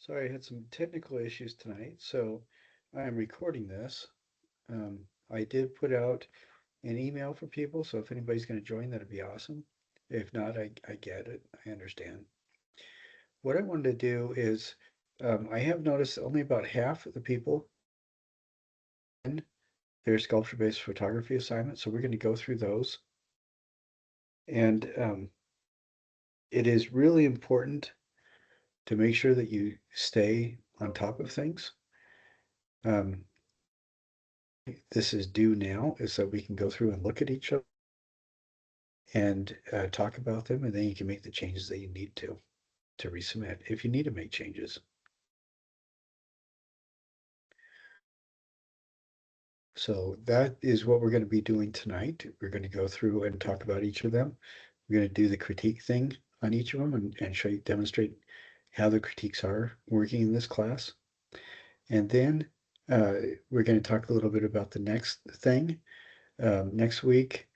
Sorry, I had some technical issues tonight, so I am recording this. I did put out an email for people, so if anybody's going to join, that'd be awesome. If not, I get it. I understand. What I wanted to do is, I have noticed only about half of the people in their sculpture-based photography assignment, so we're going to go through those. And it is really important to make sure that you stay on top of things. Um, this is due now, is that we can go through and look at each other and talk about them, and then you can make the changes that you need to resubmit if you need to make changes. So that is what we're going to be doing tonight. We're going to go through and talk about each of them. We're going to do the critique thing on each of them and show you, demonstrate how the critiques are working in this class. And then we're going to talk a little bit about the next thing. Next week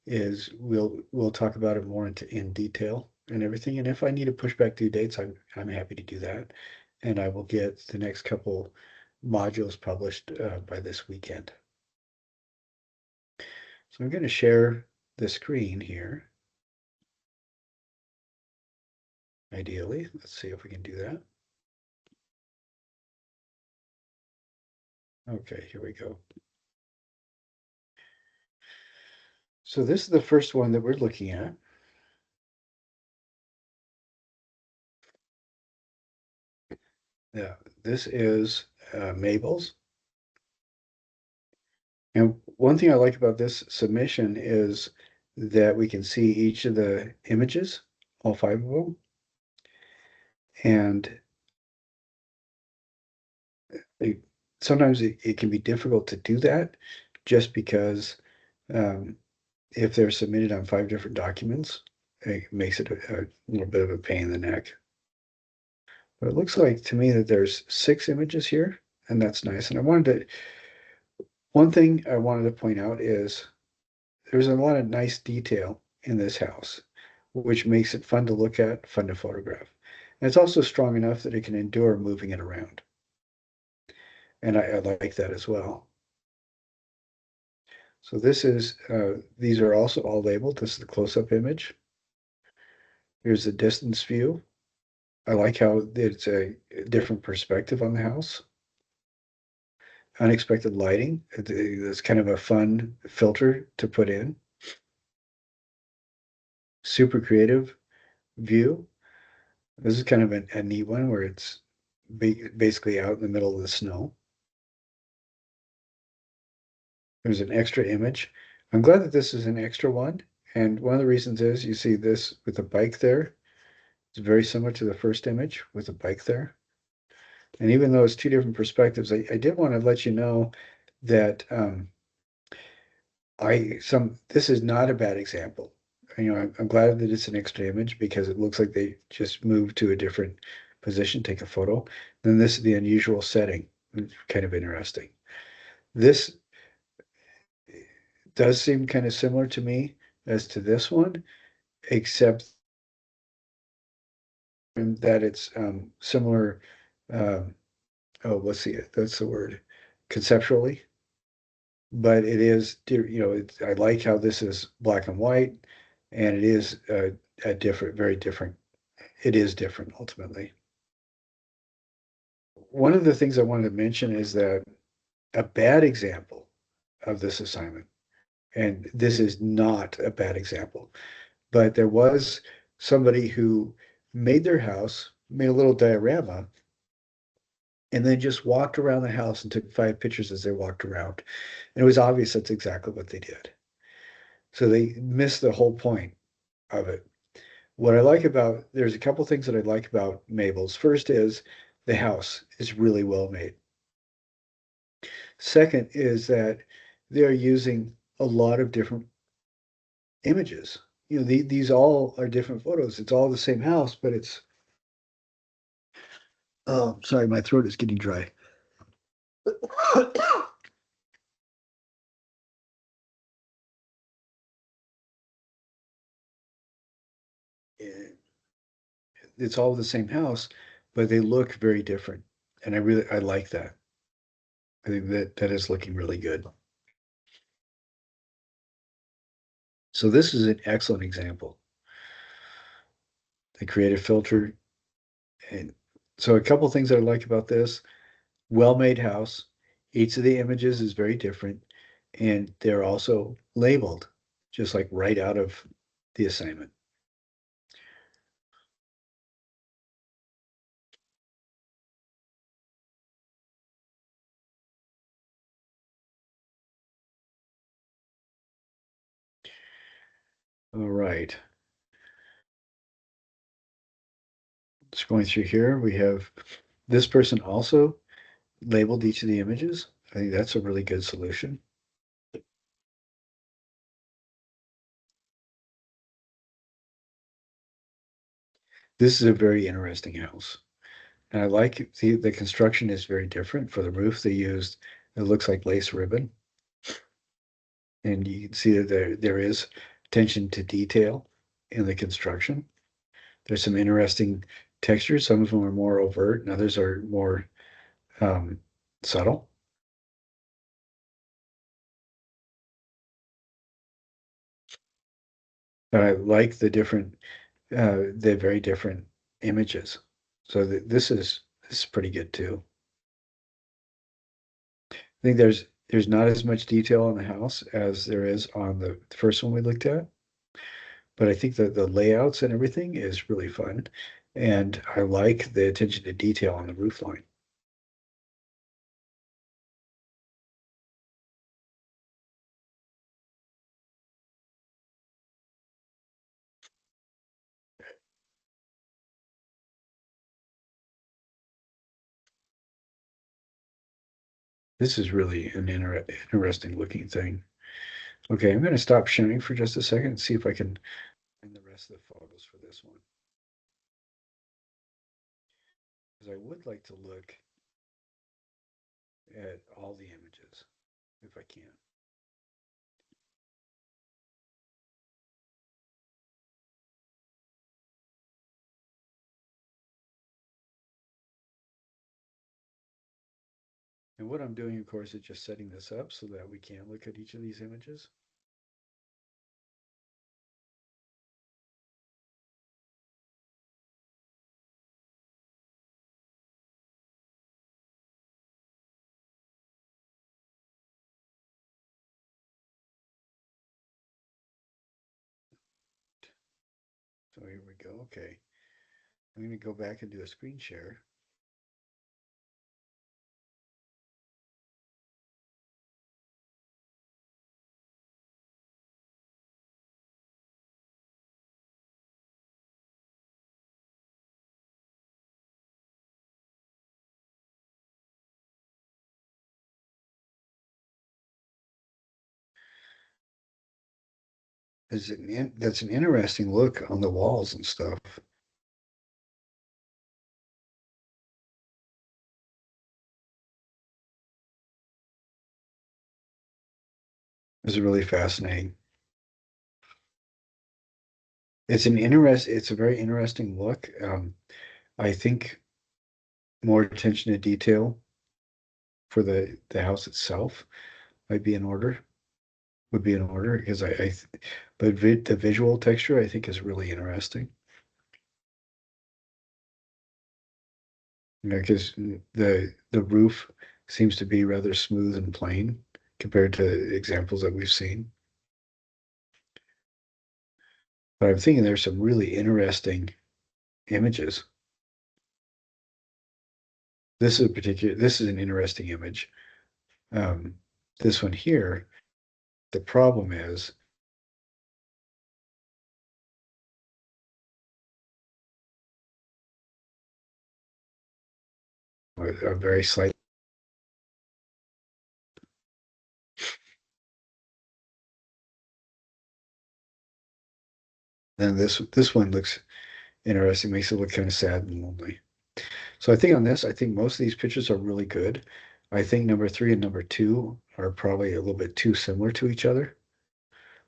is we'll talk about it more in detail and everything. And if I need to push back due dates, I'm happy to do that. And I will get the next couple modules published by this weekend. So I'm going to share the screen here. Ideally, let's see if we can do that. Okay, here we go. So this is the first one that we're looking at. Yeah, this is Mabel's. And one thing I like about this submission is that we can see each of the images, all 5 of them. And it, sometimes it can be difficult to do that just because um, if they're submitted on 5 different documents, it makes it a little bit of a pain in the neck. But it looks like to me that there's 6 images here, and that's nice. And one thing I wanted to point out is there's a lot of nice detail in this house, which makes it fun to look at, fun to photograph. And it's also strong enough that it can endure moving it around. And I like that as well. So these are also all labeled. This is the close-up image. Here's the distance view. I like how it's a different perspective on the house. Unexpected lighting. It's kind of a fun filter to put in. Super creative view. This is kind of a neat one where it's basically out in the middle of the snow. There's an extra image. I'm glad that this is an extra one. And one of the reasons is you see this with the bike there. It's very similar to the first image with the bike there. And even though it's 2 different perspectives, I did want to let you know that this is not a bad example. I'm glad that it's an extra image because it looks like they just moved to a different position, take a photo. Then this is the unusual setting. It's kind of interesting. This does seem kind of similar to me as to this one, except that it's similar. Um, oh, that's the word, conceptually. But it is, I like how this is black and white, and it is a different, very different. It is different ultimately. One of the things I wanted to mention is that a bad example of this assignment, and this is not a bad example, but there was somebody who made their house, made a little diorama, and then just walked around the house and took 5 pictures as they walked around. And it was obvious that's exactly what they did. So they missed the whole point of it. There's a couple things that I like about Mabel's. First is the house is really well made. Second is that they're using a lot of different images. These all are different photos. It's all the same house, but oh, sorry, my throat is getting dry. It's all the same house, but they look very different. And I like that. I think that that is looking really good. So this is an excellent example. I create a filter. And so a couple things that I like about this, well-made house. Each of the images is very different, and they're also labeled, just like right out of the assignment. All right. Just going through here, we have this person also labeled each of the images. I think that's a really good solution. This is a very interesting house. And I like the construction is very different. For the roof, they used, it looks like lace ribbon. And you can see that there is attention to detail in the construction. There's some interesting textures. Some of them are more overt, and others are more um, subtle. But I like the very different images. So this is pretty good too. I think there's not as much detail on the house as there is on the first one we looked at, but I think that the layouts and everything is really fun, and I like the attention to detail on the roof line. This is really an interesting looking thing. Okay, I'm going to stop sharing for just a second and see if I can find the rest of the photos for this one. Because I would like to look at all the images if I can. And what I'm doing, of course, is just setting this up so that we can look at each of these images. So here we go. Okay. I'm going to go back and do a screen share. That's an interesting look on the walls and stuff. It's really fascinating. It's a very interesting look. I think more attention to detail for the house itself might be in order, would be in order because but the visual texture I think is really interesting. You know, because the roof seems to be rather smooth and plain compared to examples that we've seen. But I'm thinking there's some really interesting images. This is an interesting image. Um, this one here, the problem is a very slight. Then this one looks interesting, makes it look kind of sad and lonely. So I think on this, I think most of these pictures are really good. I think number three and number two are probably a little bit too similar to each other,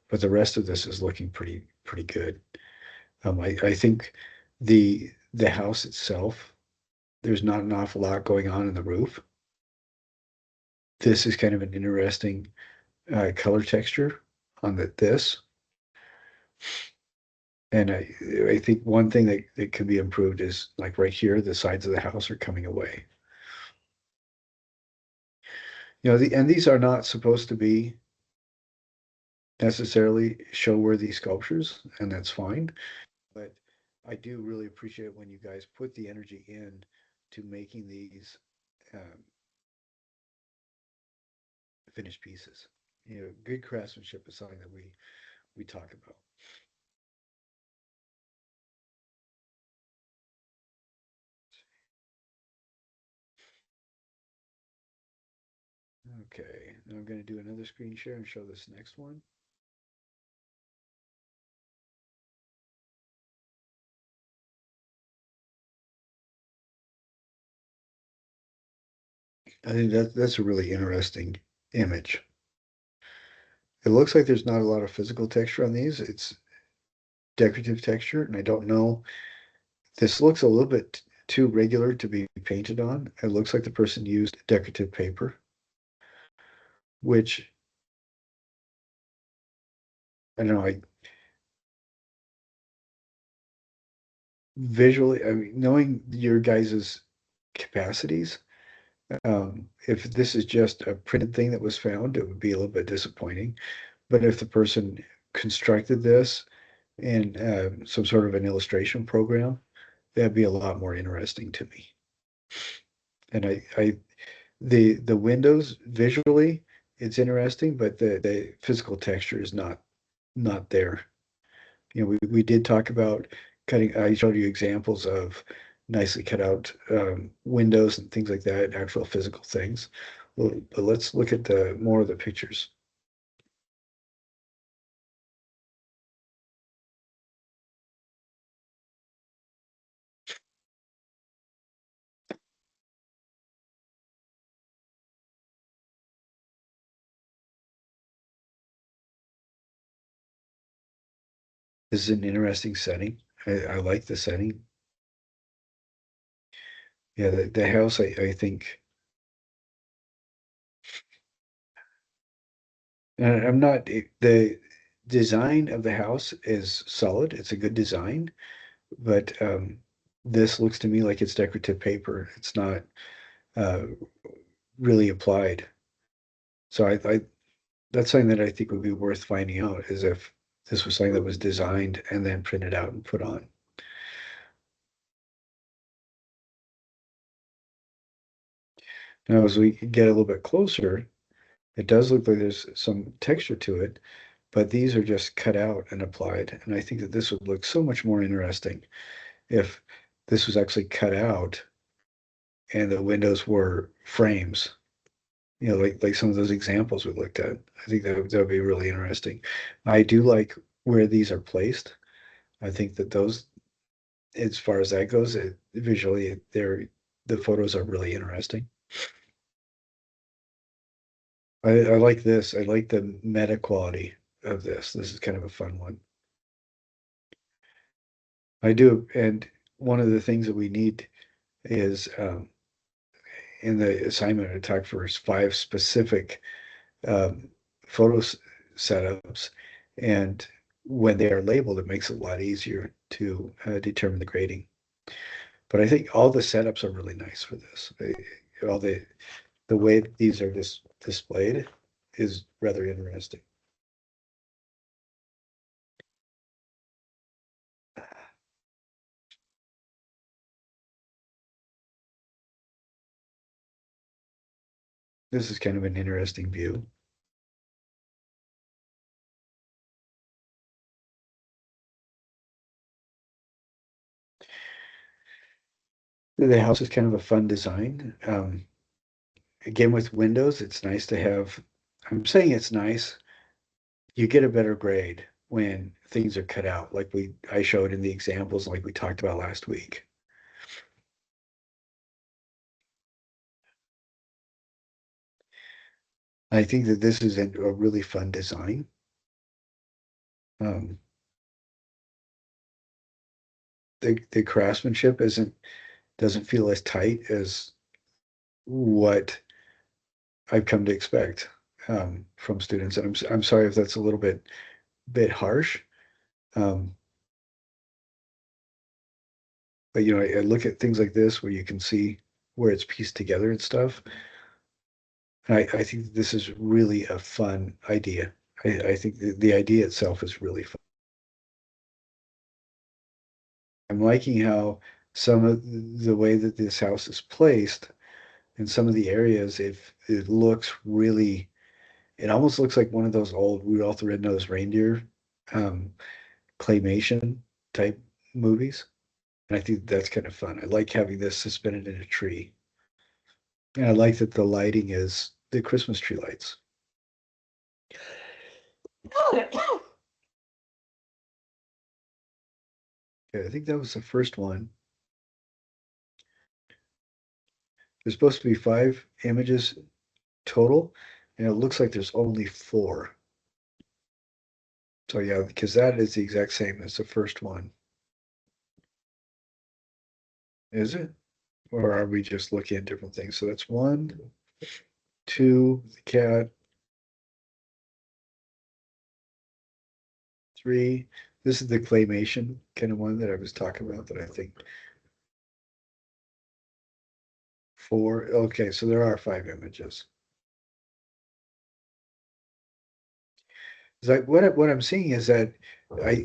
but the rest of this is looking pretty good. I think the house itself there's not an awful lot going on in the roof. This is kind of an interesting color texture on this. And I think one thing that could be improved is like right here, the sides of the house are coming away. And these are not supposed to be necessarily show-worthy sculptures, and that's fine. But I do really appreciate when you guys put the energy in to making these um, finished pieces. Good craftsmanship is something that we talk about. Okay, now I'm going to do another screen share and show this next one. I think that's a really interesting image. It looks like there's not a lot of physical texture on these. It's decorative texture, and I don't know. This looks a little bit too regular to be painted on. It looks like the person used decorative paper, which I don't know. I visually, I mean, knowing your guys's capacities, if this is just a printed thing that was found, it would be a little bit disappointing. But if the person constructed this in some sort of an illustration program, that'd be a lot more interesting to me. And the windows visually, it's interesting, but the physical texture is not there. We did talk about cutting. I showed you examples of nicely cut out windows and things like that, actual physical things. Well, but let's look at the more of the pictures. This is an interesting setting. I like the setting. Yeah, the house, I think, and I'm not, the design of the house is solid. It's a good design, but this looks to me like it's decorative paper. It's not uh, really applied. So I that's something that I think would be worth finding out is if this was something that was designed and then printed out and put on. Now, as we get a little bit closer, it does look like there's some texture to it, but these are just cut out and applied. And I think that this would look so much more interesting if this was actually cut out and the windows were frames, like some of those examples we looked at. I think that would be really interesting. I do like where these are placed. I think that those, as far as that goes, visually, the photos are really interesting. I like this. I like the meta quality of this. This is kind of a fun one. I do, and one of the things that we need is in the assignment I talked for is 5 specific um, photo setups, and when they are labeled, it makes it a lot easier to determine the grading. But I think all the setups are really nice for this. All the way that these are displayed is rather interesting. This is kind of an interesting view. The house is kind of a fun design. Again, with windows, it's nice to have. I'm saying it's nice. You get a better grade when things are cut out, like I showed in the examples, like we talked about last week. I think that this is a really fun design. Um, the craftsmanship isn't. doesn't feel as tight as what I've come to expect from students. And I'm sorry if that's a little bit harsh. Um, but I look at things like this where you can see where it's pieced together and stuff. And I think this is really a fun idea. I think the idea itself is really fun. I'm liking how some of the way that this house is placed in some of the areas, it looks really, it almost looks like one of those old Rudolph the Red-Nosed Reindeer um, claymation type movies. And I think that's kind of fun. I like having this suspended in a tree. And I like that the lighting is the Christmas tree lights. Okay, I think that was the first one. There's supposed to be 5 images total, and it looks like there's only 4. So yeah, because that is the exact same as the first one. Is it? Or are we just looking at different things? So that's 1, 2, the cat, 3. This is the claymation kind of one that I was talking about that I think 4. Okay, so there are 5 images. Is that what I'm seeing is that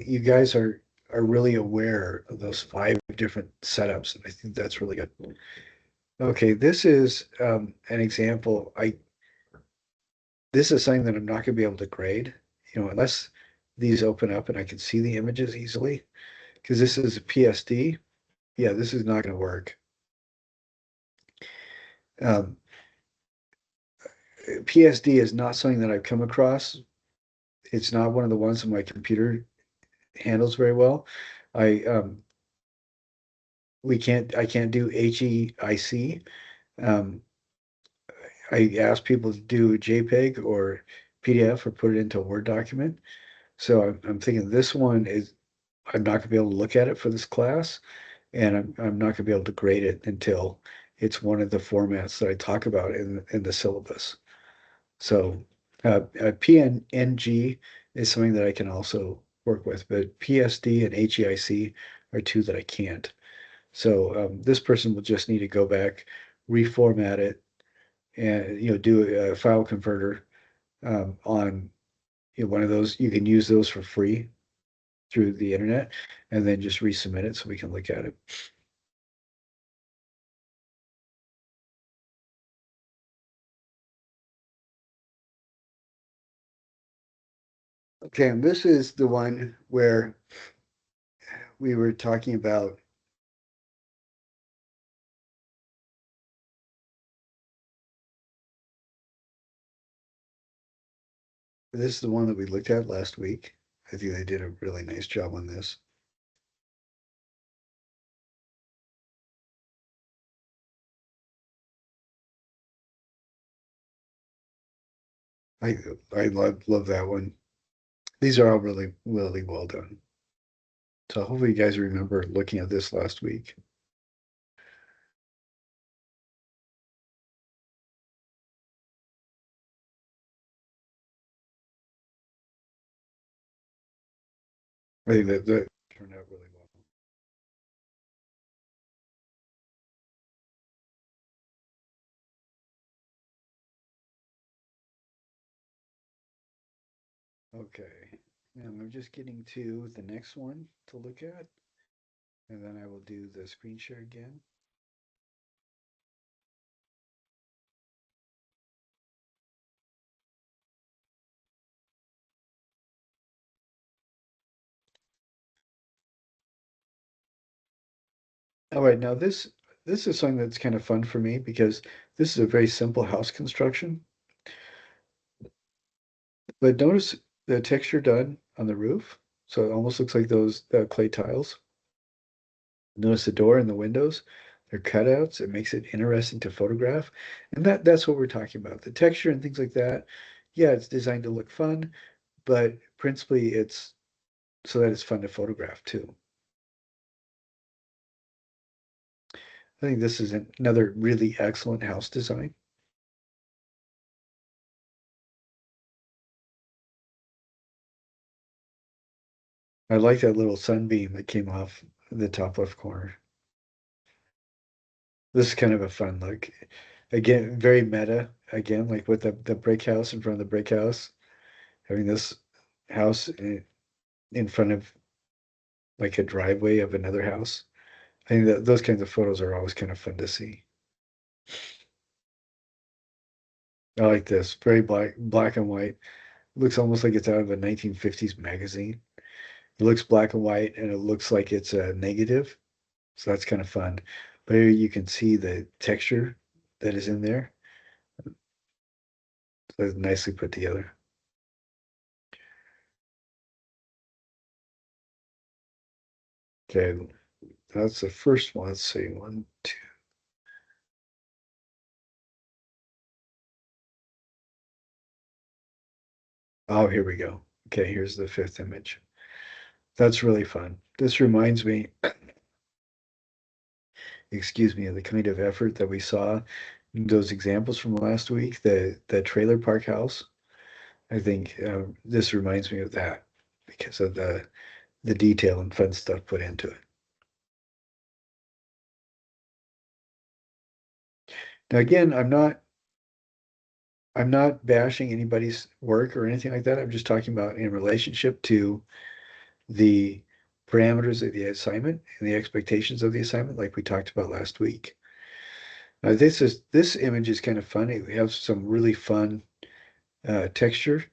you guys are really aware of those 5 different setups, and I think that's really good. Okay, this is an example. This is something that I'm not going to be able to grade, unless these open up and I can see the images easily. Because this is a PSD. Yeah, this is not going to work. Um, PSD is not something that I've come across. It's not one of the ones that my computer handles very well. I I can't do HEIC. Um, I ask people to do JPEG or PDF or put it into a Word document. So I'm thinking this one is I'm not gonna be able to look at it for this class, and I'm not gonna be able to grade it until it's one of the formats that I talk about in the syllabus. So PNG is something that I can also work with, but PSD and HEIC are 2 that I can't. So this person will just need to go back, reformat it, and do a file converter on one of those. You can use those for free through the internet, and then just resubmit it so we can look at it. Okay, and this is the one where we were talking about. This is the one that we looked at last week. I think they did a really nice job on this. I I love that one. These are all really really well done. So hopefully you guys remember looking at this last week. I think that turned out really well. Okay, and I'm just getting to the next one to look at, and then I will do the screen share again. All right, now this is something that's kind of fun for me because this is a very simple house construction. But notice the texture done on the roof. So it almost looks like those clay tiles. Notice the door and the windows. They're cutouts. It makes it interesting to photograph. And that's what we're talking about. The texture and things like that. Yeah, it's designed to look fun, but principally it's so that it's fun to photograph too. I think this is another really excellent house design. I like that little sunbeam that came off the top left corner. This is kind of a fun look. Again, very meta. Again, like with the brick house in front of the brick house, having this house in front of like a driveway of another house. I think that those kinds of photos are always kind of fun to see. I like this. Very black and white. Looks almost like it's out of a 1950s magazine. It looks black and white and it looks like it's a negative. So that's kind of fun. But here you can see the texture that is in there. So it's nicely put together. Okay, that's the first one. Let's see, one, two. Oh, here we go. Okay, here's the fifth image. That's really fun. This reminds me, excuse me, of the kind of effort that we saw in those examples from last week, the trailer park house. I think this reminds me of that because of the detail and fun stuff put into it. Now, again, I'm not bashing anybody's work or anything like that. I'm just talking about in relationship to the parameters of the assignment and the expectations of the assignment, like we talked about last week. This image is kind of funny. We have some really fun texture.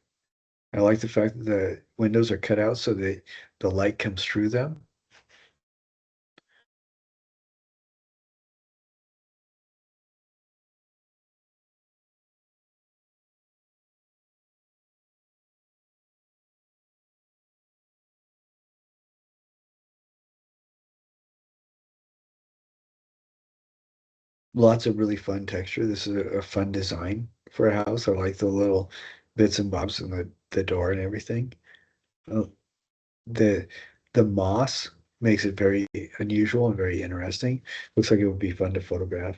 I like the fact that the windows are cut out so that the light comes through them. Lots of really fun texture. This is a fun design for a house. I like the little bits and bobs in the door and everything. Uh, the the moss makes it very unusual and very interesting. Looks like it would be fun to photograph.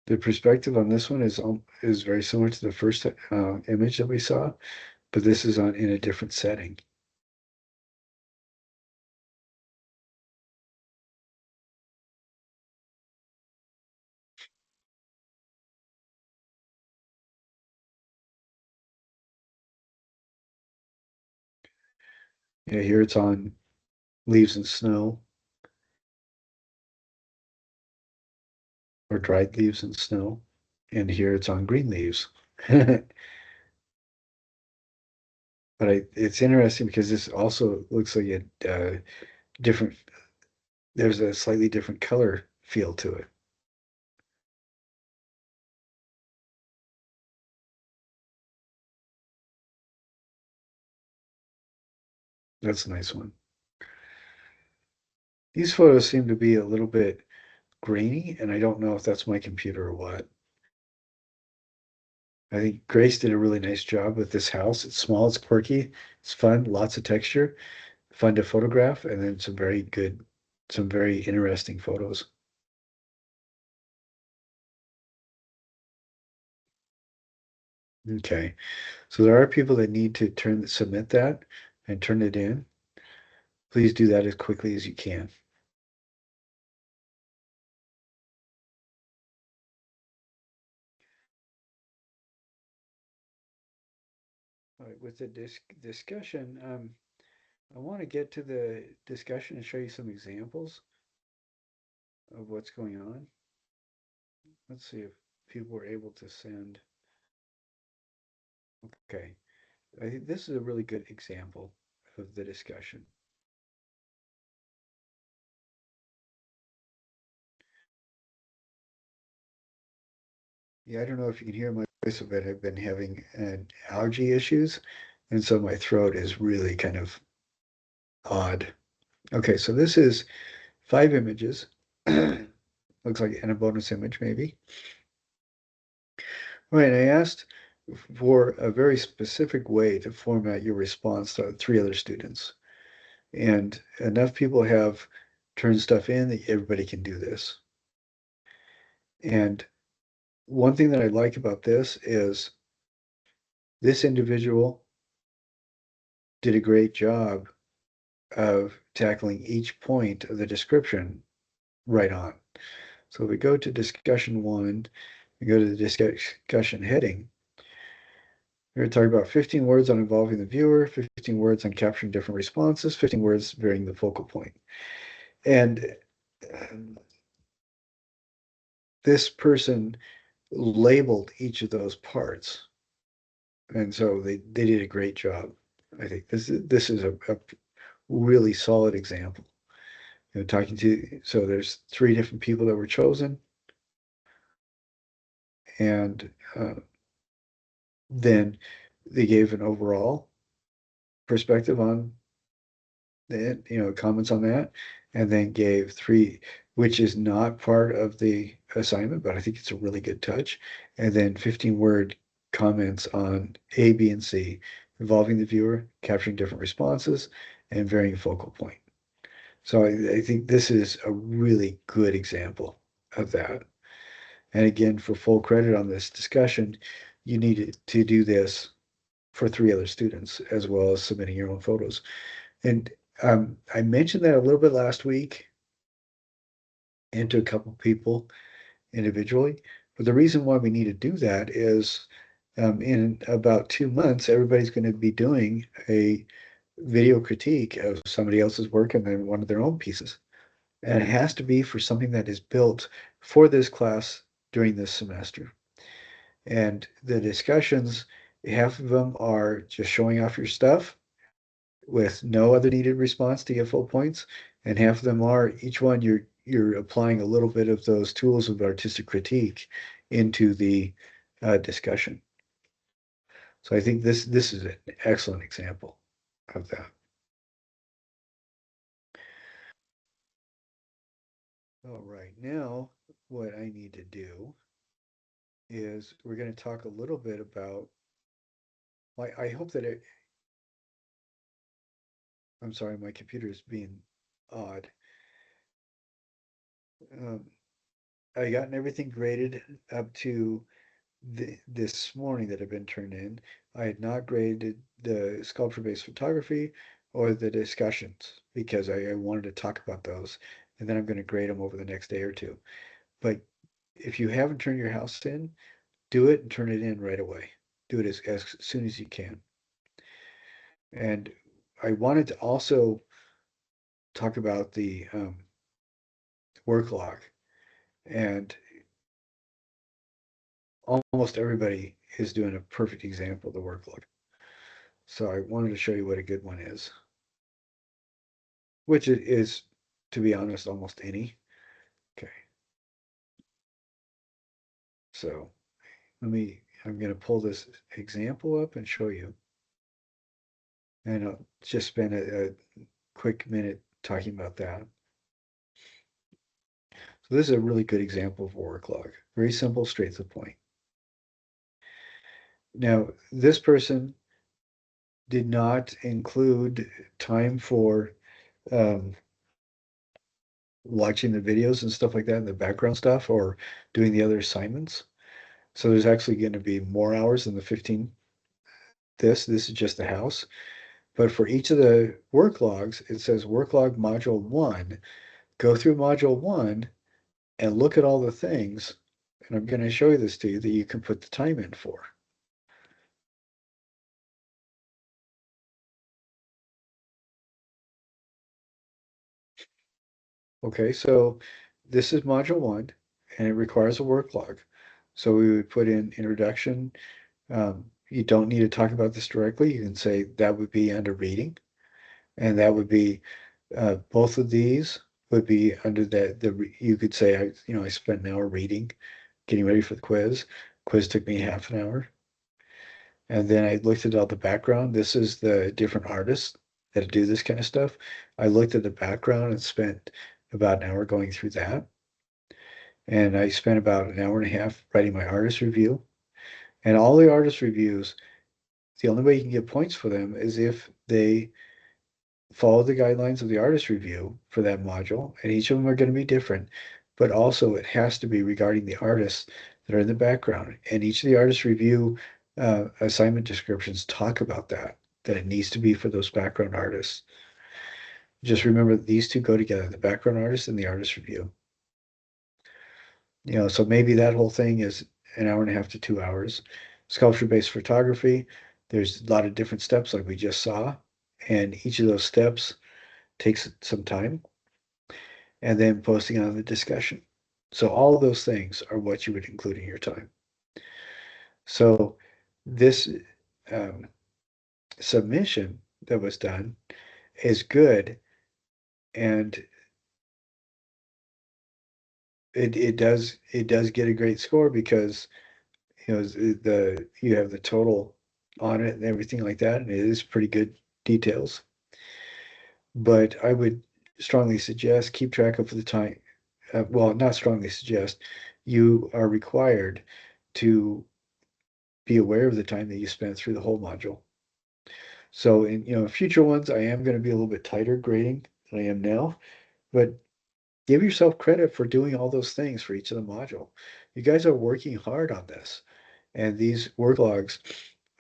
The perspective on this one is very similar to the first image that we saw, but this is on in a different setting. Yeah, here it's on leaves and snow or dried leaves and snow, and here it's on green leaves. But it's interesting because this also looks like a different. There's a slightly different color feel to it. That's a nice one. These photos seem to be a little bit grainy, and I don't know if that's my computer or what. I think Grace did a really nice job with this house. It's small, it's quirky, it's fun, lots of texture, fun to photograph, and then some very interesting photos. Okay, so there are people that need to submit that and turn it in. Please do that as quickly as you can. All right, with the discussion, I want to get to the discussion and show you some examples of what's going on. Let's see if people were able to send. Okay, I think this is a really good example of the discussion. Yeah, I don't know if you can hear my voice a bit. I've been having allergy issues, and so my throat is really kind of odd. Okay, so this is 5 images. Looks like and a bonus image maybe. Right, I asked for a very specific way to format your response to three other students. And enough people have turned stuff in that everybody can do this. And one thing that I like about this is this individual did a great job of tackling each point of the description right on. So if we go to discussion one, we go to the discussion heading, we're going to talk about 15 words on involving the viewer, 15 words on capturing different responses, 15 words varying the focal point. And this person labeled each of those parts. And so they did a great job. I think this is a really solid example. You know, talking to so there's three different people that were chosen, and then they gave an overall perspective on that, you know, comments on that, and then gave three, which is not part of the assignment, but I think it's a really good touch. And then 15-word comments on A, B, and C, involving the viewer, capturing different responses, and varying focal point. So I think this is a really good example of that. And again, for full credit on this discussion, you need to do this for three other students as well as submitting your own photos. And I mentioned that a little bit last week and to a couple people individually. But the reason why we need to do that is in about 2 months, everybody's going to be doing a video critique of somebody else's work and then one of their own pieces. And it has to be for something that is built for this class during this semester. And the discussions, half of them are just showing off your stuff with no other needed response to get full points, and half of them are each one you're applying a little bit of those tools of artistic critique into the discussion. So I think this is an excellent example of that. All right, now what I need to do is we're going to talk a little bit about. I hope that I'm sorry, my computer is being odd. Um, I gotten everything graded up to this morning that had been turned in. I had not graded the sculpture-based photography or the discussions because I wanted to talk about those, and then I'm going to grade them over the next day or two. But if you haven't turned your house in, do it and turn it in right away. Do it as soon as you can. And I wanted to also talk about the work log. And almost everybody is doing a perfect example of the work log. So I wanted to show you what a good one is, which it is, to be honest, almost any. Okay, so I'm going to pull this example up and show you. And I'll just spend a quick minute talking about that. So this is a really good example of a work log. Very simple, straight to the point. Now, this person did not include time for um, watching the videos and stuff like that, and the background stuff, or doing the other assignments. So there's actually going to be more hours than the 15. This is just the house. But for each of the work logs, it says work log module one. Go through module one and look at all the things. And I'm going to show you this to you that you can put the time in for. Okay, so this is module one, and it requires a work log. So we would put in introduction. You don't need to talk about this directly. You can say that would be under reading, and that would be both of these would be under you could say I spent an hour reading, getting ready for the quiz. Quiz took me half an hour. And then I looked at all the background. This is the different artists that do this kind of stuff. I looked at the background and spent about an hour going through that. And I spent about an hour and a half writing my artist review. And all the artist reviews, the only way you can get points for them is if they follow the guidelines of the artist review for that module, and each of them are going to be different, but also it has to be regarding the artists that are in the background. And each of the artist review assignment descriptions talk about that it needs to be for those background artists. Just remember these two go together, the background artist and the artist review. So maybe that whole thing is an hour and a half to 2 hours. Sculpture-based photography, there's a lot of different steps like we just saw, and each of those steps takes some time, and then posting on the discussion. So all of those things are what you would include in your time. So this um, submission that was done is good, and it does get a great score because you have the total on it and everything like that, and it is pretty good details. But I would strongly suggest keep track of the time. Well, not strongly suggest. You are required to be aware of the time that you spent through the whole module. So in future ones, I am going to be a little bit tighter grading than I am now, but give yourself credit for doing all those things for each of the module. You guys are working hard on this, and these work logs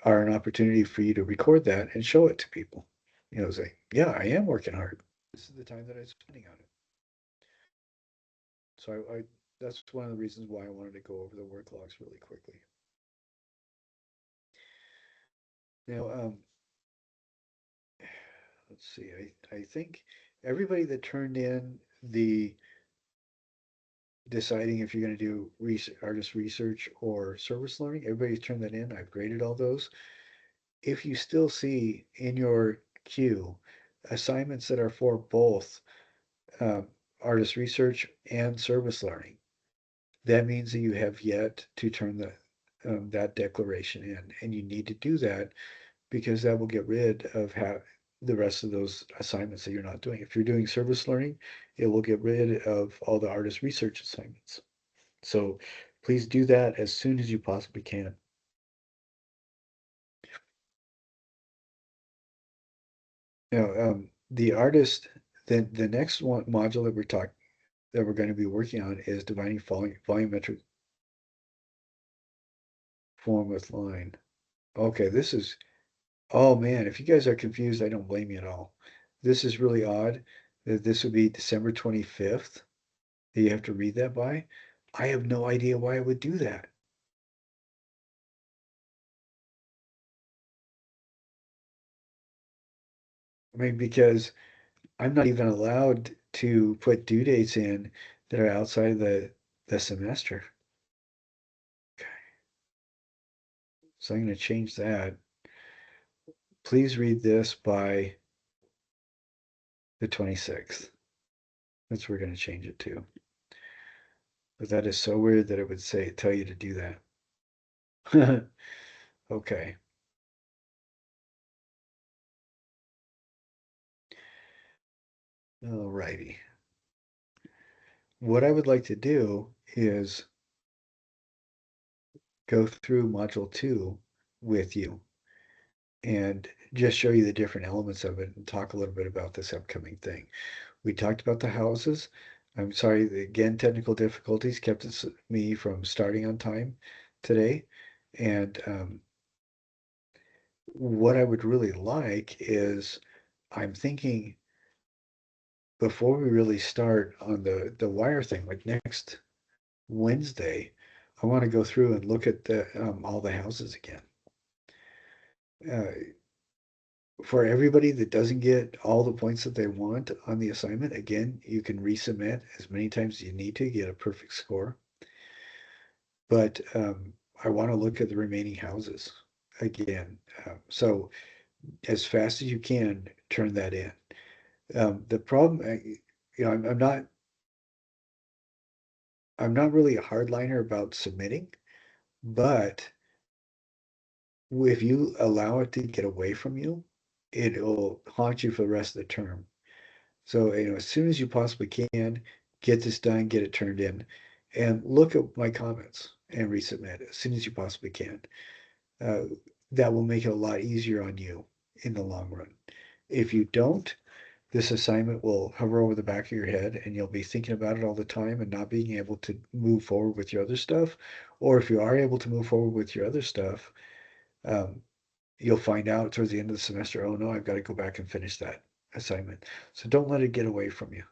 are an opportunity for you to record that and show it to people. Say, yeah, I am working hard. This is the time that I'm spending on it. So that's one of the reasons why I wanted to go over the work logs really quickly. Now, let's see. I think everybody that turned in the deciding if you're going to do artist research or service learning, everybody's turned that in. I've graded all those. If you still see in your queue assignments that are for both um, artist research and service learning, that means that you have yet to turn that declaration in, and you need to do that because that will get rid of the rest of those assignments that you're not doing. If you're doing service learning, it will get rid of all the artist research assignments. So please do that as soon as you possibly can. Now, the artist, the next one module that we're going to be working on is defining volumetric form with line. Okay, oh man, if you guys are confused, I don't blame you at all. This is really odd that this would be December 25th that you have to read that by. I have no idea why it would do that. I mean, because I'm not even allowed to put due dates in that are outside of the semester. Okay, so I'm going to change that. Please read this by the 26th. That's what we're going to change it to. But that is so weird that it would tell you to do that. Okay. Alrighty. What I would like to do is go through module 2 with you and just show you the different elements of it and talk a little bit about this upcoming thing. We talked about the houses. I'm sorry, again, technical difficulties kept me from starting on time today. And what I would really like is I'm thinking before we really start on the wire thing, like next Wednesday, I want to go through and look at all the houses again. Uh, for everybody that doesn't get all the points that they want on the assignment, again, you can resubmit as many times as you need to get a perfect score. But I want to look at the remaining houses again. So as fast as you can, turn that in. The problem, I'm not really a hardliner about submitting, but if you allow it to get away from you, it'll haunt you for the rest of the term. So, as soon as you possibly can, get this done, get it turned in, and look at my comments and resubmit as soon as you possibly can. uh, that will make it a lot easier on you in the long run. If you don't, this assignment will hover over the back of your head and you'll be thinking about it all the time and not being able to move forward with your other stuff. Or if you are able to move forward with your other stuff, um, you'll find out towards the end of the semester, oh no, I've got to go back and finish that assignment. So don't let it get away from you.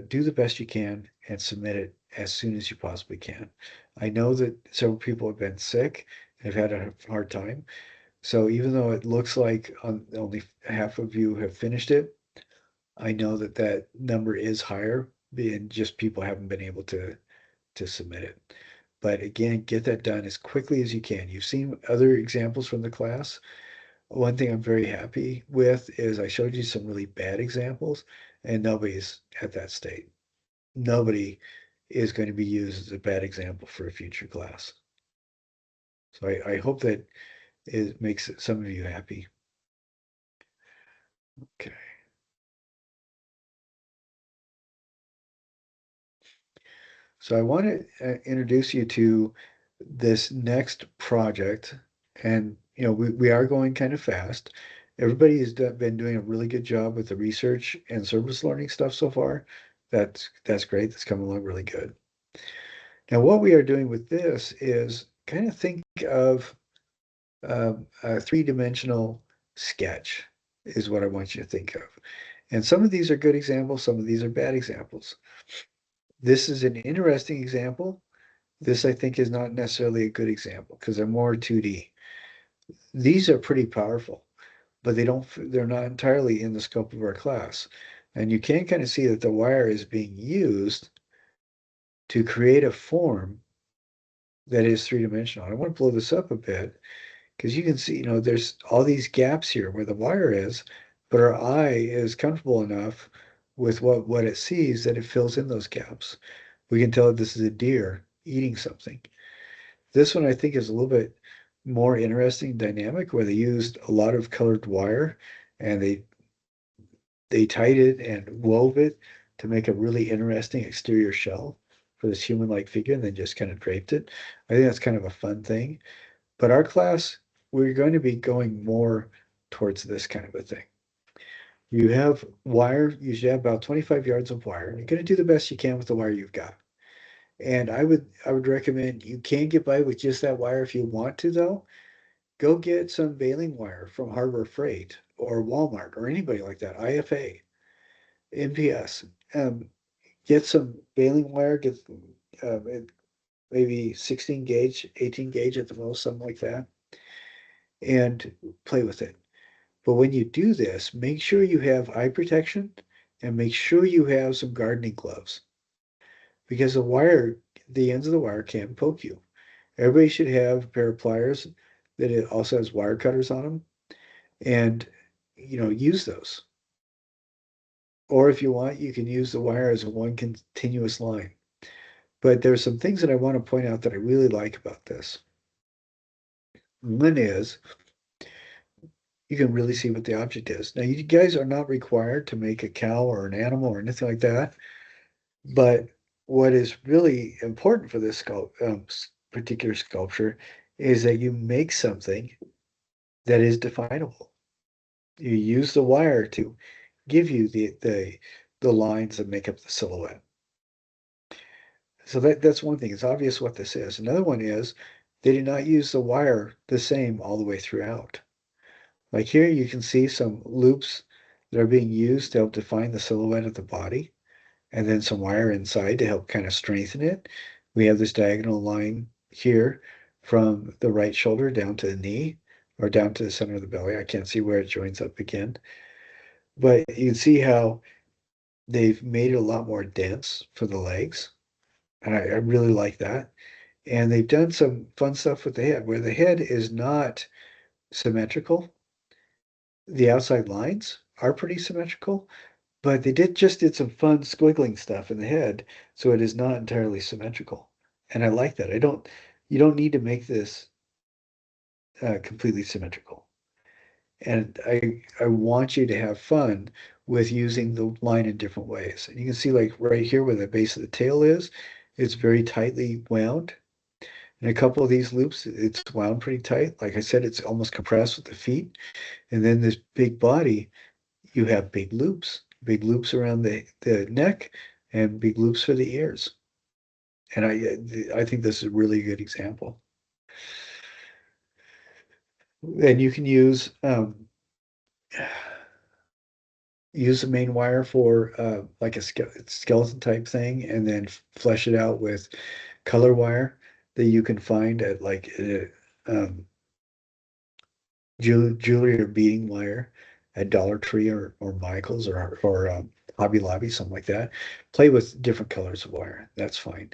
Do the best you can and submit it as soon as you possibly can. I know that several people have been sick and have had a hard time. So even though it looks like only half of you have finished it, I know that that number is higher, being just people haven't been able to submit it. But again, get that done as quickly as you can. You've seen other examples from the class. One thing I'm very happy with is I showed you some really bad examples, and nobody's at that state. Nobody is going to be used as a bad example for a future class. So I hope that it makes some of you happy. Okay. So I want to introduce you to this next project. And, we are going kind of fast. Everybody has been doing a really good job with the research and service learning stuff so far. That's great. That's coming along really good. Now, what we are doing with this is kind of think of a three-dimensional sketch is what I want you to think of. And some of these are good examples, some of these are bad examples. This is an interesting example. This, I think, is not necessarily a good example because they're more 2D. These are pretty powerful, but they're not entirely in the scope of our class. And you can kind of see that the wire is being used to create a form that is three-dimensional. I want to blow this up a bit because you can see, there's all these gaps here where the wire is, but our eye is comfortable enough with what it sees that it fills in those gaps. We can tell that this is a deer eating something. This one I think is a little bit more interesting dynamic where they used a lot of colored wire and they tied it and wove it to make a really interesting exterior shell for this human-like figure and then just kind of draped it. I think that's kind of a fun thing. But our class, we're going to be going more towards this kind of a thing. You have wire, you should have about 25 yards of wire. You're going to do the best you can with the wire you've got. And I would recommend you can get by with just that wire if you want to, though. Go get some baling wire from Harbor Freight or Walmart or anybody like that, IFA, NPS. Get some baling wire, get maybe 16 gauge, 18 gauge at the most, something like that, and play with it. But when you do this, make sure you have eye protection and make sure you have some gardening gloves because the ends of the wire can poke you. Everybody should have a pair of pliers that it also has wire cutters on them and, use those. Or if you want, you can use the wire as a one continuous line. But there's some things that I want to point out that I really like about this. One is you can really see what the object is. Now, you guys are not required to make a cow or an animal or anything like that. But what is really important for this particular sculpture is that you make something that is definable. You use the wire to give you the lines that make up the silhouette. So that's one thing. It's obvious what this is. Another one is they did not use the wire the same all the way throughout. Like here, you can see some loops that are being used to help define the silhouette of the body, and then some wire inside to help kind of strengthen it. We have this diagonal line here from the right shoulder down to the knee or down to the center of the belly. I can't see where it joins up again, but you can see how they've made it a lot more dense for the legs. And I really like that. And they've done some fun stuff with the head where the head is not symmetrical. The outside lines are pretty symmetrical, but they did some fun squiggling stuff in the head, so it is not entirely symmetrical. And I like that. You don't need to make this completely symmetrical. And I want you to have fun with using the line in different ways. And you can see like right here where the base of the tail is, it's very tightly wound. And a couple of these loops, it's wound pretty tight. Like I said, it's almost compressed with the feet. And then this big body, you have big loops around the neck and big loops for the ears. And I think this is a really good example. And you can use the main wire for like a skeleton type thing, and then flesh it out with color wire that you can find at like jewelry or beading wire at Dollar Tree or Michael's or Hobby Lobby, something like that. Play with different colors of wire. That's fine.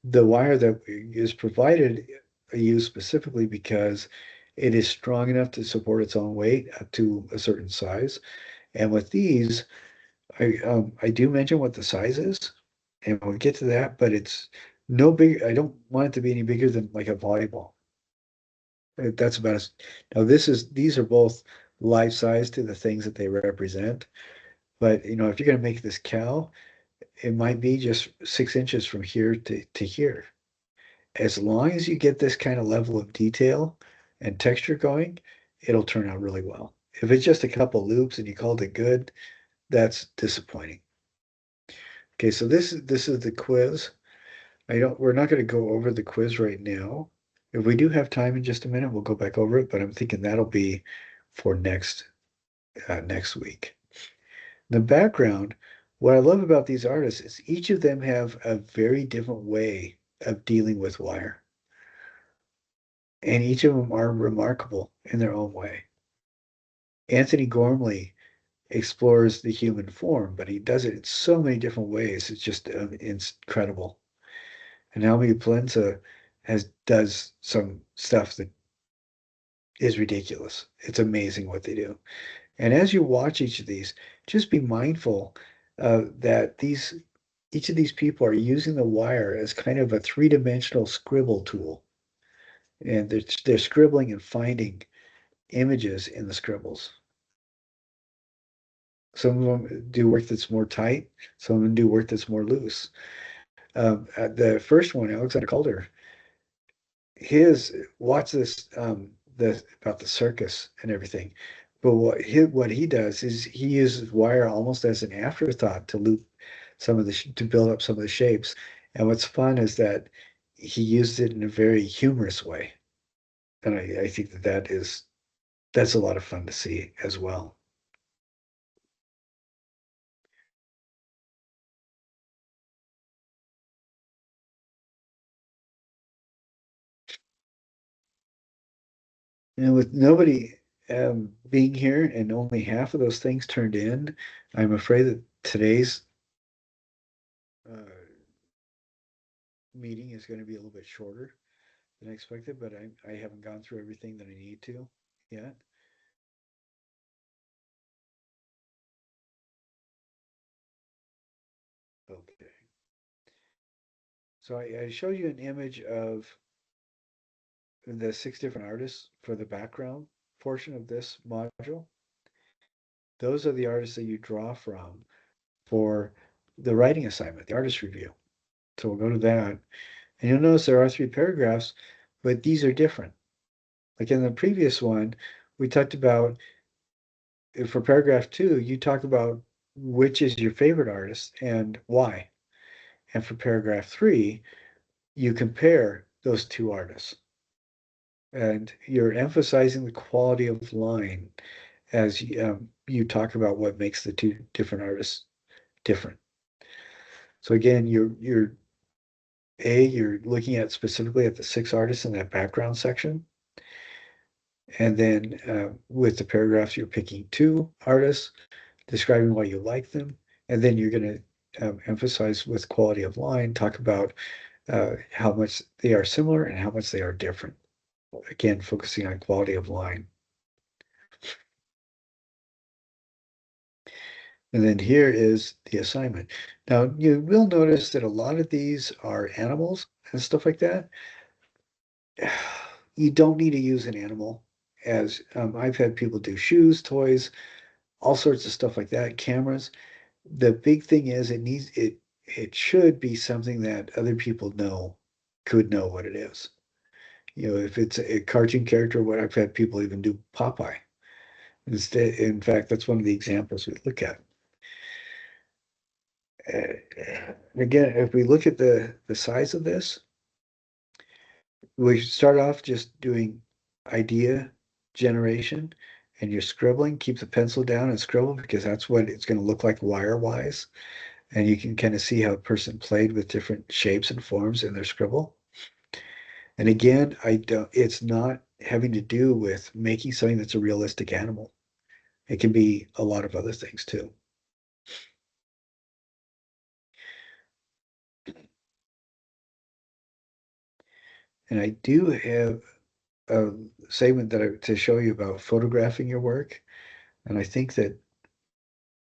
The wire that is provided, I use specifically because it is strong enough to support its own weight up to a certain size. And with these, I do mention what the size is, and we'll get to that, but it's no big. I don't want it to be any bigger than like a volleyball. That's about as now. These are both life size to the things that they represent. But if you're going to make this cow, it might be just 6 inches from here to here. As long as you get this kind of level of detail and texture going, it'll turn out really well. If it's just a couple loops and you called it good, that's disappointing. Okay, so this is the quiz. We're not going to go over the quiz right now. If we do have time in just a minute, we'll go back over it, but I'm thinking that'll be for next week. The background, what I love about these artists is each of them have a very different way of dealing with wire. And each of them are remarkable in their own way. Anthony Gormley explores the human form, but he does it in so many different ways. It's just incredible. And Naomi Plenza does some stuff that is ridiculous. It's amazing what they do. And as you watch each of these, just be mindful that each of these people are using the wire as kind of a three-dimensional scribble tool. And they're scribbling and finding images in the scribbles. Some of them do work that's more tight. Some of them do work that's more loose. The first one, Alexander Calder, his watch this the about the circus and everything. But what he does is he uses wire almost as an afterthought to loop some of to build up some of the shapes. And what's fun is that he used it in a very humorous way. And I think that's a lot of fun to see as well. And with nobody being here and only half of those things turned in, I'm afraid that today's uh, meeting is going to be a little bit shorter than expected, but I haven't gone through everything that I need to yet. Okay. So I showed you an image of the 6 different artists for the background portion of this module. Those are the artists that you draw from for the writing assignment, the artist review. So we'll go to that. And you'll notice there are 3 paragraphs, but these are different. Like in the previous one, we talked about, for paragraph 2, you talk about which is your favorite artist and why. And for paragraph 3, you compare those 2 artists. And you're emphasizing the quality of line as you talk about what makes the 2 different artists different. So again, you're looking at specifically at the 6 artists in that background section. And then with the paragraphs, you're picking 2 artists, describing why you like them. And then you're going to emphasize with quality of line, talk about how much they are similar and how much they are different. Again, focusing on quality of line. And then here is the assignment. Now, you will notice that a lot of these are animals and stuff like that. You don't need to use an animal, as I've had people do shoes, toys, all sorts of stuff like that, cameras. The big thing is it should be something that other people could know what it is. If it's a cartoon character, what I've had people even do Popeye. Instead, in fact, that's one of the examples we look at. Again, if we look at the size of this, we start off just doing idea generation, and you're scribbling. Keep the pencil down and scribble because that's what it's going to look like wire-wise. And you can kind of see how a person played with different shapes and forms in their scribble. And again, I don't, it's not having to do with making something that's a realistic animal. It can be a lot of other things too. And I do have a segment to show you about photographing your work. And I think that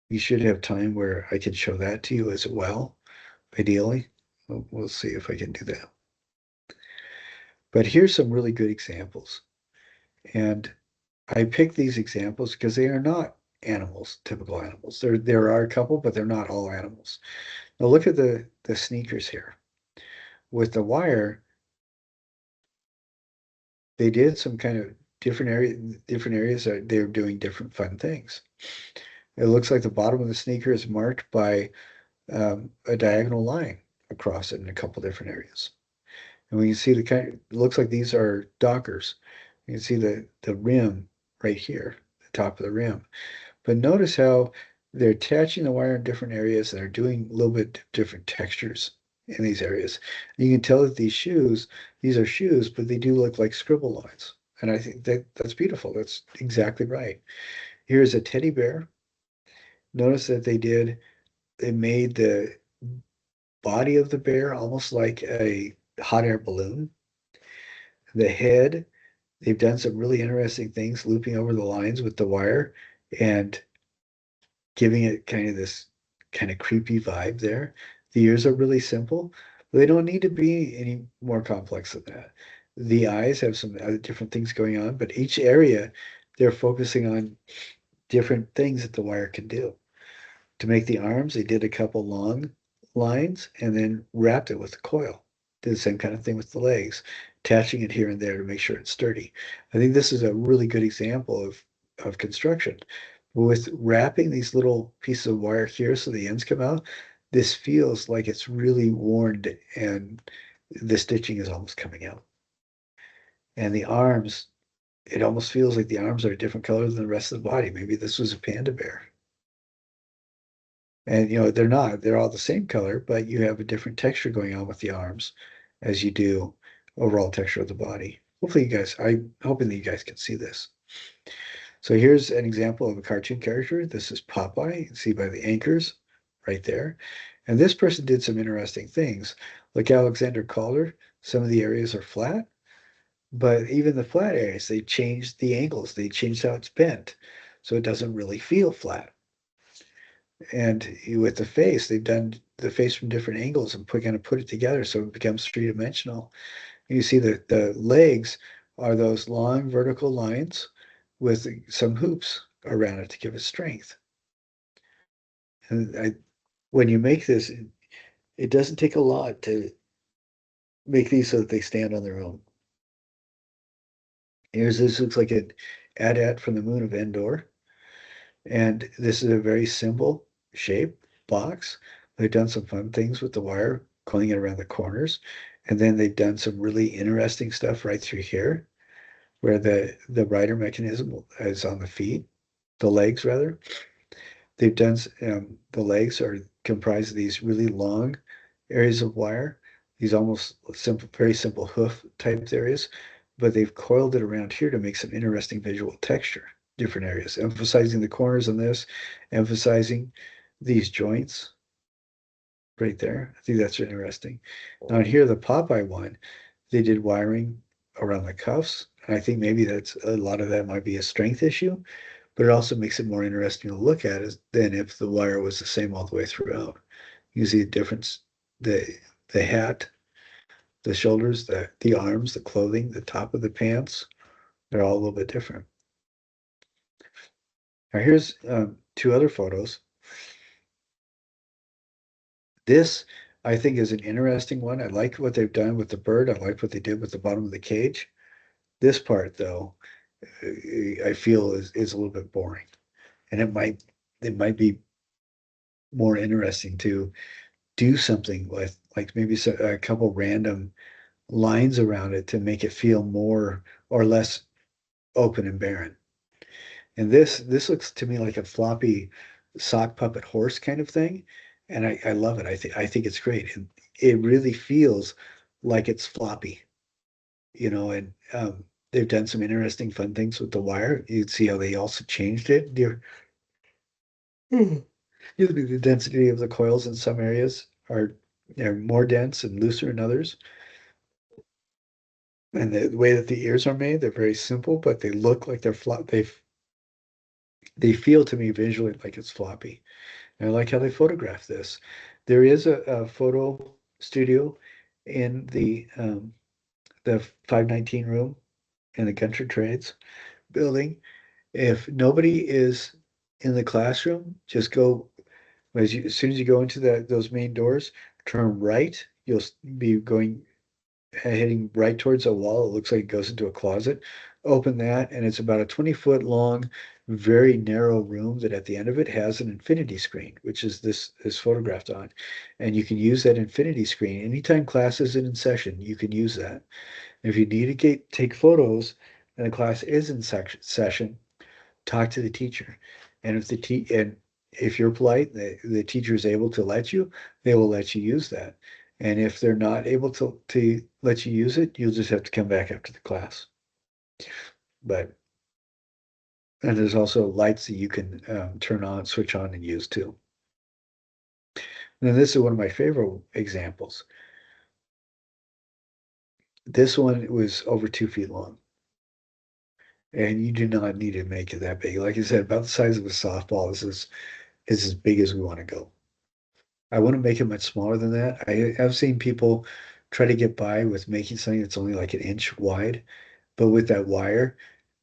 you should have time where I can show that to you as well, ideally. We'll see if I can do that. But here's some really good examples. And I picked these examples because they are not animals, typical animals. There are a couple, but they're not all animals. Now look at the sneakers here. With the wire, they did some kind of different areas that they're doing different fun things. It looks like the bottom of the sneaker is marked by a diagonal line across it in a couple different areas. And we can see it looks like these are Dockers. You can see the rim right here, the top of the rim. But notice how they're attaching the wire in different areas and they're doing a little bit different textures in these areas. And you can tell that these are shoes, but they do look like scribble lines. And I think that's beautiful. That's exactly right. Here's a teddy bear. Notice that they made the body of the bear almost like a hot air balloon. The head, they've done some really interesting things, looping over the lines with the wire and giving it kind of this kind of creepy vibe there. The ears are really simple, but they don't need to be any more complex than that. The eyes have some other different things going on, but each area they're focusing on different things that the wire can do. To make the arms, they did a couple long lines and then wrapped it with a coil. Did the same kind of thing with the legs, attaching it here and there to make sure it's sturdy. I think this is a really good example of construction. With wrapping these little pieces of wire here so the ends come out, this feels like it's really worn and the stitching is almost coming out. And the arms, it almost feels like the arms are a different color than the rest of the body. Maybe this was a panda bear. And they're not, they're all the same color, but you have a different texture going on with the arms as you do overall texture of the body. Hopefully I'm hoping that you guys can see this. So here's an example of a cartoon character. This is Popeye. You can see by the anchors right there. And this person did some interesting things. Like Alexander Calder, some of the areas are flat, but even the flat areas, they changed the angles. They changed how it's bent. So it doesn't really feel flat. And with the face, they've done the face from different angles and kind of put it together so it becomes three-dimensional. You see that the legs are those long vertical lines with some hoops around it to give it strength. And when you make this, it doesn't take a lot to make these so that they stand on their own. This looks like an AT-AT from the moon of Endor. And this is a very simple shape box. They've done some fun things with the wire, coiling it around the corners. And then they've done some really interesting stuff right through here, where the rider mechanism is on the feet, the legs rather. They've done the legs are comprised of these really long areas of wire, these almost simple, very simple hoof type areas, but they've coiled it around here to make some interesting visual texture, different areas, emphasizing the corners on this, emphasizing these joints right there. I think that's interesting. Now here, the Popeye one, they did wiring around the cuffs. And I think maybe that's a lot of that might be a strength issue, but it also makes it more interesting to look at than if the wire was the same all the way throughout. You see the difference, the the hat, the shoulders, the arms, the clothing, the top of the pants, they're all a little bit different. Now here's two other photos. This, I think, is an interesting one. I like what they've done with the bird. I like what they did with the bottom of the cage. This part, though, I feel is a little bit boring, and it might be more interesting to do something with like maybe a couple random lines around it to make it feel more or less open and barren. And this looks to me like a floppy sock puppet horse kind of thing, and I love it. I think it's great, and it really feels like it's floppy, and they've done some interesting fun things with the wire. You'd see how they also changed it. The density of the coils in some areas are more dense and looser in others. And the way that the ears are made, they're very simple, but they look like they're flop. They feel to me visually like it's floppy. And I like how they photograph this. There is a photo studio in the 519 room in the Country Trades building. If nobody is in the classroom, just go as soon as you go into those main doors, turn right. You'll be going heading right towards a wall. It looks like it goes into a closet. Open that, and it's about a 20-foot long, very narrow room that at the end of it has an infinity screen, which is this photographed on. And you can use that infinity screen anytime class isn't in session. You can use that. If you need to take photos and the class is in session, talk to the teacher. And if you're polite, the teacher is able to let you, they will let you use that. And if they're not able to let you use it, you'll just have to come back after the class. But and there's also lights that you can turn on, switch on, and use too. And then this is one of my favorite examples. This one was over 2 feet long, and you do not need to make it that big. Like I said, about the size of a softball. Is as big as we want to go. I wouldn't make it much smaller than that. I've seen people try to get by with making something that's only like an inch wide, but with that wire,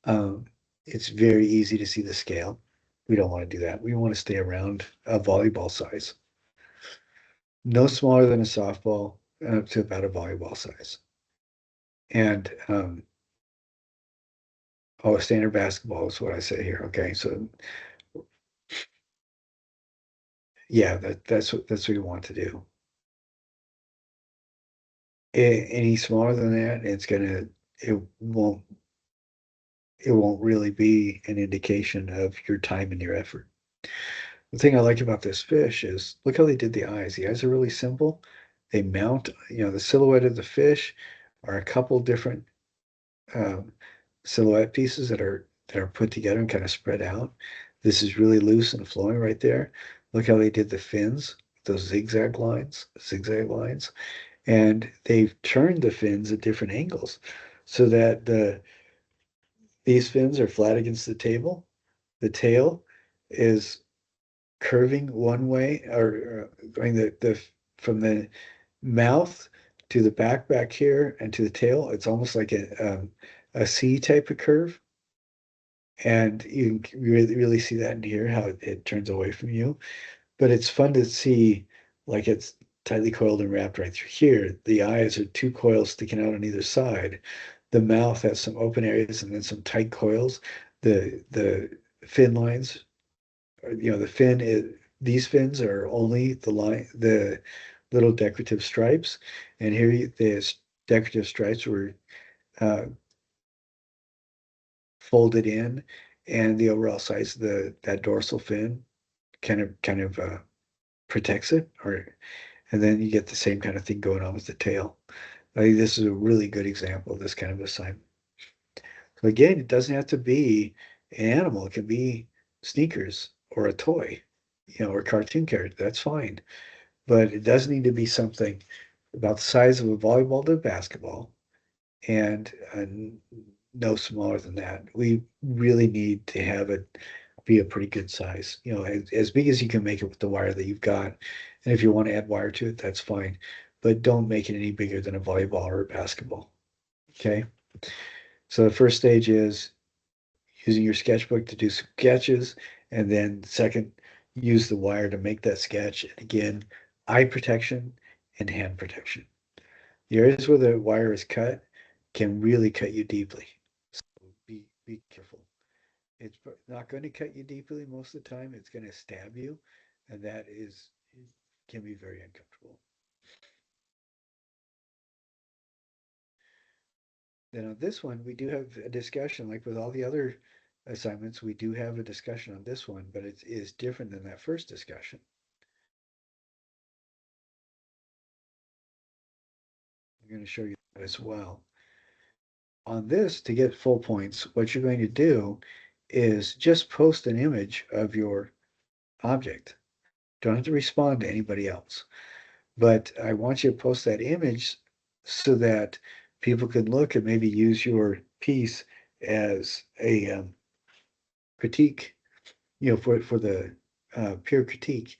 um, it's very easy to see the scale. We don't want to do that. We want to stay around a volleyball size. No smaller than a softball, up to about a volleyball size. And a standard basketball is what I say here. Okay, so yeah, that's what you want to do. Any smaller than that, it won't it won't really be an indication of your time and your effort. The thing I like about this fish is look how they did the eyes. The eyes are really simple. They mount, the silhouette of the fish are a couple different um, silhouette pieces that are put together and kind of spread out. This is really loose and flowing right there. Look how they did the fins, those zigzag lines, and they've turned the fins at different angles so that these fins are flat against the table. The tail is curving one way or going the from the mouth to the back here and to the tail. It's almost like a C type of curve. And you can really see that in here, how it turns away from you. But it's fun to see like it's tightly coiled and wrapped right through here. The eyes are two coils sticking out on either side. The mouth has some open areas and then some tight coils. The fin lines, the fin is these fins are only the little decorative stripes, and here the decorative stripes were uh, folded in, and the overall size of the that dorsal fin kind of protects it, and then you get the same kind of thing going on with the tail. I think this is a really good example of this kind of assignment. So again, it doesn't have to be an animal. It can be sneakers or a toy, or a cartoon character. That's fine. But it does need to be something about the size of a volleyball to a basketball and no smaller than that. We really need to have it be a pretty good size, as big as you can make it with the wire that you've got. And if you want to add wire to it, that's fine. But don't make it any bigger than a volleyball or a basketball. Okay. So the first stage is using your sketchbook to do sketches. And then second, use the wire to make that sketch. And again, eye protection and hand protection. The areas where the wire is cut can really cut you deeply. be careful. It's not going to cut you deeply most of the time. It's going to stab you, and that is can be very uncomfortable. Then on this one, we do have a discussion, like with all the other assignments, we do have a discussion on this one, but it is different than that first discussion. I'm going to show you that as well. On this, to get full points, what you're going to do is just post an image of your object. Don't have to respond to anybody else. But I want you to post that image so that people can look and maybe use your piece as a critique, for the peer critique.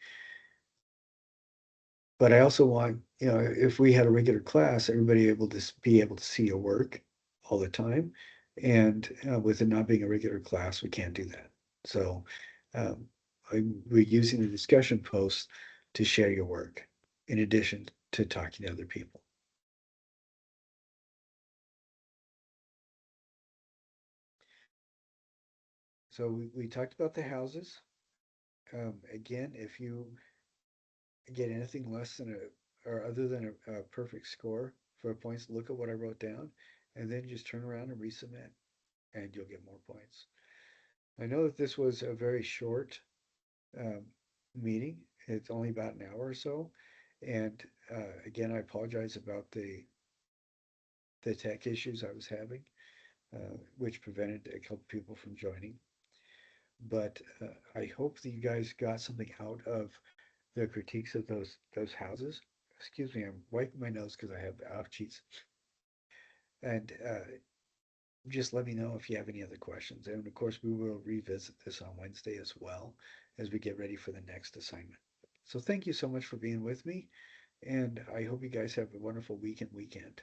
But I also want, if we had a regular class, everybody able to be able to see your work all the time. And with it not being a regular class, we can't do that. So um, we're using the discussion posts to share your work in addition to talking to other people. So we talked about the houses. Again, if you get anything less than or other than a perfect score for points, look at what I wrote down and then just turn around and resubmit and you'll get more points. I know that this was a very short um, meeting. It's only about an hour or so. And again, I apologize about the tech issues I was having, which prevented a couple people from joining. But I hope that you guys got something out of the critiques of those houses. Excuse me, I'm wiping my nose because I have off cheeks. And just let me know if you have any other questions. And of course, we will revisit this on Wednesday as well as we get ready for the next assignment. So thank you so much for being with me, and I hope you guys have a wonderful week and weekend.